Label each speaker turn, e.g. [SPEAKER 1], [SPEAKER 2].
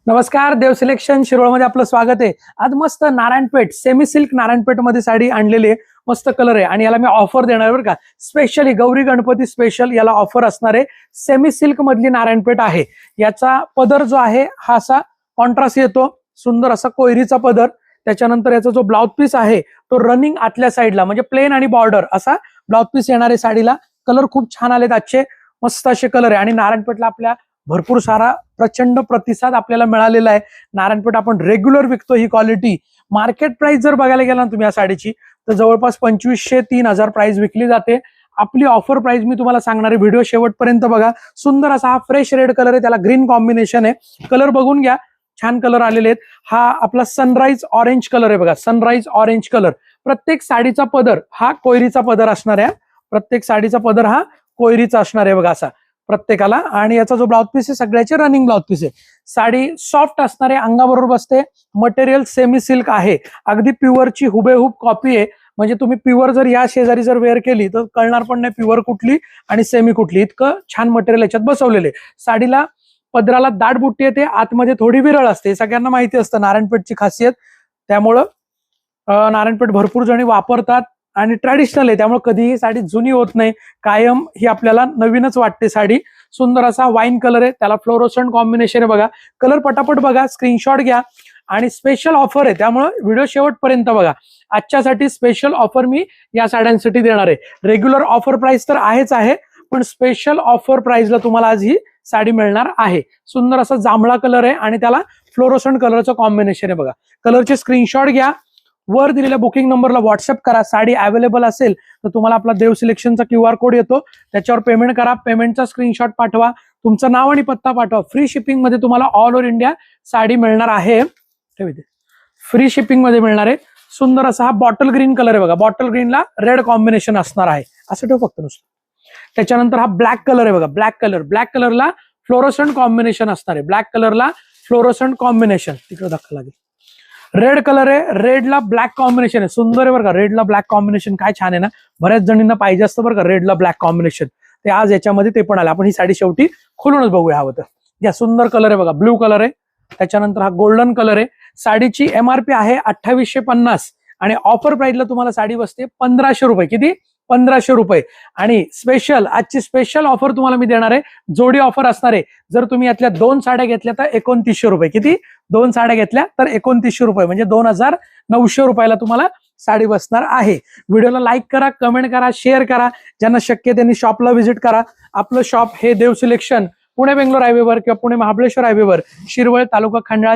[SPEAKER 1] नमस्कार, देव सिलेक्शन शिरोळमध्ये आपलं स्वागत आहे। आज मस्त नारायणपेठ सेमी सिल्क नारायणपेठ मध्ये साडी आणलेली आहे। मस्त कलर आहे आणि याला मी ऑफर देणार आहे बरं का। स्पेशली गौरी गणपती स्पेशल याला ऑफर असणार आहे। सेमी सिल्क मधली नारायणपेठ आहे। याचा पदर जो आहे हा असा कॉन्ट्रास्ट येतो, सुंदर असा कोयरीचा पदर। त्याच्यानंतर याचा जो ब्लाउज पीस आहे तो रनिंग आतल्या साईडला म्हणजे प्लेन आणि बॉर्डर असा ब्लाउज पीस येणार आहे साडीला। कलर खूप छान आलेत आजचे, मस्त असे कलर आहे आणि नारायणपेठला आपल्या भरपूर सारा प्रचंड प्रतिसाद आपल्याला मिळालेला आहे। नारायणपेठ आपण रेग्युलर विकतो ही क्वालिटी। मार्केट प्राइस जर बघायला गेला ना तुम्ही या साडीची तर जवळपास 2500-3000 प्राइस विकली जाते। आपली ऑफर प्राइस मी तुम्हाला सांगणार आहे, व्हिडिओ शेवटपर्यंत बघा। सुंदर असा हा फ्रेश रेड कलर आहे, त्याला ग्रीन कॉम्बिनेशन आहे। कलर बघून घ्या, छान कलर आलेले आहेत। हा आपला सनराइज ऑरेंज कलर आहे बघा, सनराइज ऑरेंज कलर। प्रत्येक साडीचा पदर हा कोयरीचा पदर असणार आहे। प्रत्येक साडीचा पदर हा कोयरीचा असणार आहे बघा असा प्रत्येकाला। आणि याचा जो ब्लाउज पीस आहे सगळ्याचे रनिंग ब्लाउज पीस आहे। साडी सॉफ्ट असणार आहे, अंगाबरोबर बसते। मटेरियल सेमी सिल्क आहे, अगदी प्युअरची हुबेहूब कॉपी आहे। म्हणजे तुम्ही प्युअर जर या शेजारी जर वेअर केली तर कळणार पण नाही प्युअर कुठली आणि सेमी कुठली। इतकं छान मटेरियल याच्यात बसवलेले। साडीला पदराला दाट बुट्टी येते, आतमध्ये थोडी विरळ असते, सगळ्यांना माहिती असतं नारायणपेठची खासियत। त्यामुळं नारायणपेठ भरपूर जणी वापरतात आणि ट्रॅडिशनल आहे, त्यामुळे कधीही साडी जुनी होत नाही, कायम ही आपल्याला नवीनच वाटते साडी। सुंदर असा वाईन कलर आहे, त्याला फ्लोरोसंट कॉम्बिनेशन आहे बघा। कलर पटापट बघा, स्क्रीनशॉट घ्या आणि स्पेशल ऑफर आहे त्यामुळे व्हिडिओ शेवटपर्यंत बघा। आजच्यासाठी स्पेशल ऑफर मी या साड्यांसाठी देणार आहे। रेग्युलर ऑफर प्राइस तर आहेच आहे, पण स्पेशल ऑफर प्राइसला तुम्हाला आज ही साडी मिळणार आहे। सुंदर असा जांभळा कलर आहे आणि त्याला फ्लोरोसंट कलरचं कॉम्बिनेशन आहे बघा। कलरचे स्क्रीनशॉट घ्या, वर दिलेल्या बुकिंग नंबरला व्हॉट्सअप करा। साडी अवेलेबल असेल तर तुम्हाला आपला देव सिलेक्शनचा QR कोड येतो, त्याच्यावर पेमेंट करा। पेमेंटचा स्क्रीनशॉट पाठवा, तुमचं नाव आणि पत्ता पाठवा। फ्री शिपिंग मध्ये तुम्हाला ऑल ओव्हर इंडिया साडी मिळणार आहे। फ्री शिपिंग मध्ये मिळणार आहे। सुंदर असा हा बॉटल ग्रीन कलर आहे बघा, बॉटल ग्रीनला रेड कॉम्बिनेशन असणार आहे, असं ठेव फक्त नुसतं। त्याच्यानंतर हा ब्लॅक कलर आहे बघा, ब्लॅक कलर। ब्लॅक कलरला फ्लोरोसंट कॉम्बिनेशन असणार आहे, ब्लॅक कलरला फ्लोरोसंट कॉम्बिनेशन तिकडे दाखवा लागेल। रेड कलर आहे, रेडला ब्लॅक कॉम्बिनेशन आहे, सुंदर आहे बरं का। रेडला ब्लॅक कॉम्बिनेशन काय छान आहे ना, बऱ्याच जणींना पाहिजे असतं बरं का रेडला ब्लॅक कॉम्बिनेशन। ते आज याच्यामध्ये ते पण आलं। आपण ही साडी शेवटी खोलूनच बघूया हवं तर। या सुंदर कलर आहे बघा, ब्ल्यू कलर आहे। त्याच्यानंतर हा गोल्डन कलर आहे। साडीची MRP आहे 2850 आणि ऑफर प्राइसला तुम्हाला साडी बसते 1500 रुपये। किती? 1500 रुपये। आणि स्पेशल आजची स्पेशल ऑफर तुम्हाला मी देणार आहे, जोडी ऑफर असणार आहे। जर तुम्ही यातल्या 2 साड्या घेतल्या तर 2900 रुपये। किती? 2 साड्या घेतल्या तर 2900 रुपये, म्हणजे 2900 रुपयाला तुम्हाला साडी बसणार आहे। व्हिडिओला लाईक करा, कमेंट करा, शेअर करा। ज्यांना शक्य त्यांनी शॉपला व्हिजिट करा। आपलं शॉप हे देव सिलेक्शन पुणे बेंगलोर हायवेवर किंवा पुणे महाबळेश्वर हायवेवर, शिरवळ तालुका खंडाळा